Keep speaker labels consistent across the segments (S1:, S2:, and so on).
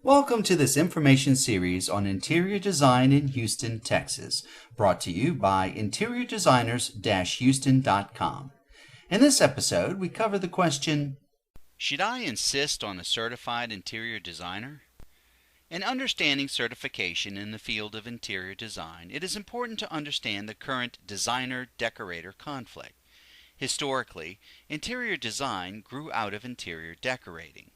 S1: Welcome to this information series on interior design in Houston, Texas, brought to you by interiordesigners-houston.com. In this episode, we cover the question,
S2: should I insist on a certified interior designer? In understanding certification in the field of interior design, it is important to understand the current designer-decorator conflict. Historically, interior design grew out of interior decorating.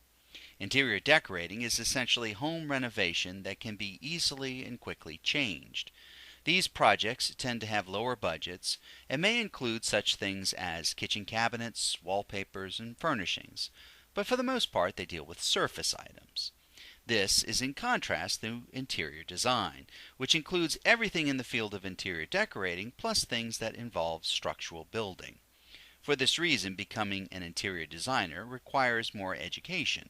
S2: Interior decorating is essentially home renovation that can be easily and quickly changed. These projects tend to have lower budgets and may include such things as kitchen cabinets, wallpapers, and furnishings, but for the most part they deal with surface items. This is in contrast to interior design, which includes everything in the field of interior decorating plus things that involve structural building. For this reason, becoming an interior designer requires more education.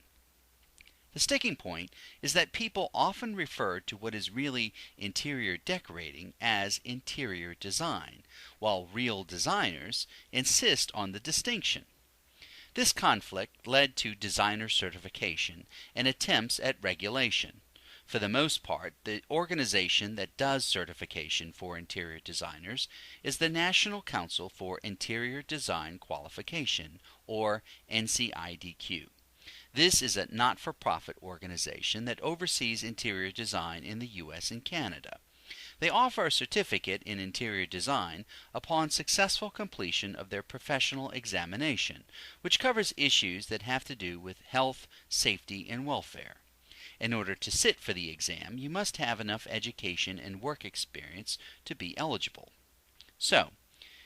S2: The sticking point is that people often refer to what is really interior decorating as interior design, while real designers insist on the distinction. This conflict led to designer certification and attempts at regulation. For the most part, the organization that does certification for interior designers is the National Council for Interior Design Qualification, or NCIDQ. This is a not-for-profit organization that oversees interior design in the U.S. and Canada. They offer a certificate in interior design upon successful completion of their professional examination, which covers issues that have to do with health, safety, and welfare. In order to sit for the exam, you must have enough education and work experience to be eligible. So,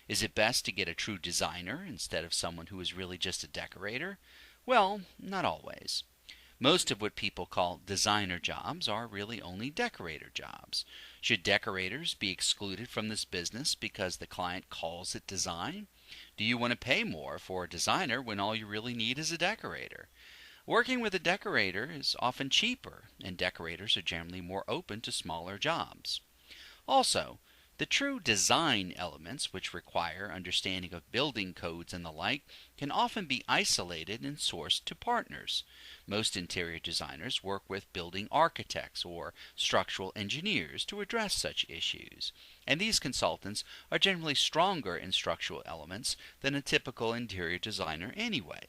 S2: is it best to get a true designer instead of someone who is really just a decorator? Well, not always. Most of what people call designer jobs are really only decorator jobs. Should decorators be excluded from this business because the client calls it design? Do you want to pay more for a designer when all you really need is a decorator? Working with a decorator is often cheaper, and decorators are generally more open to smaller jobs. Also, the true design elements, which require understanding of building codes and the like, can often be isolated and sourced to partners. Most interior designers work with building architects or structural engineers to address such issues, and these consultants are generally stronger in structural elements than a typical interior designer anyway.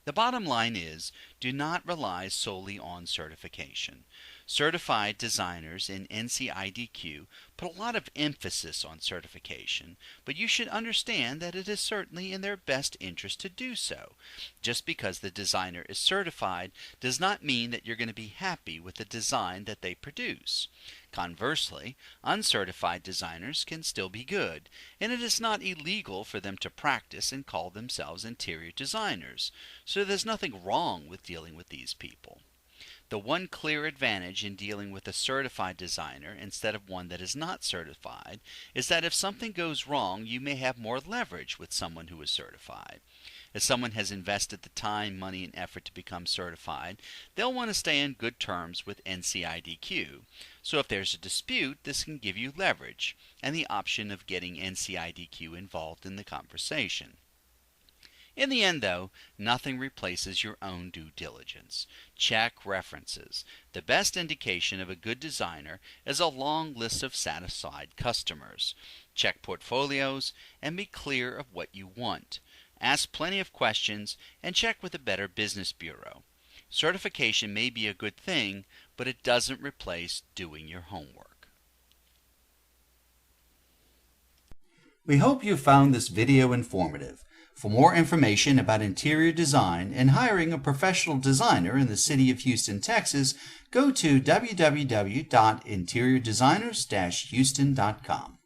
S2: The bottom line is, do not rely solely on certification. Certified designers in NCIDQ put a lot of emphasis on certification, but you should understand that it is certainly in their best interest to do so. Just because the designer is certified does not mean that you're going to be happy with the design that they produce. Conversely, uncertified designers can still be good, and it is not illegal for them to practice and call themselves interior designers, so there's nothing wrong with dealing with these people. The one clear advantage in dealing with a certified designer instead of one that is not certified is that if something goes wrong, you may have more leverage with someone who is certified. If someone has invested the time, money, and effort to become certified, they'll want to stay in good terms with NCIDQ. So if there's a dispute, this can give you leverage and the option of getting NCIDQ involved in the conversation. In the end, though, nothing replaces your own due diligence. Check references. The best indication of a good designer is a long list of satisfied customers. Check portfolios and be clear of what you want. Ask plenty of questions and check with a Better Business Bureau. Certification may be a good thing, but it doesn't replace doing your homework.
S1: we hope you found this video informative. For more information about interior design and hiring a professional designer in the city of Houston, Texas, go to www.interiordesigners-houston.com.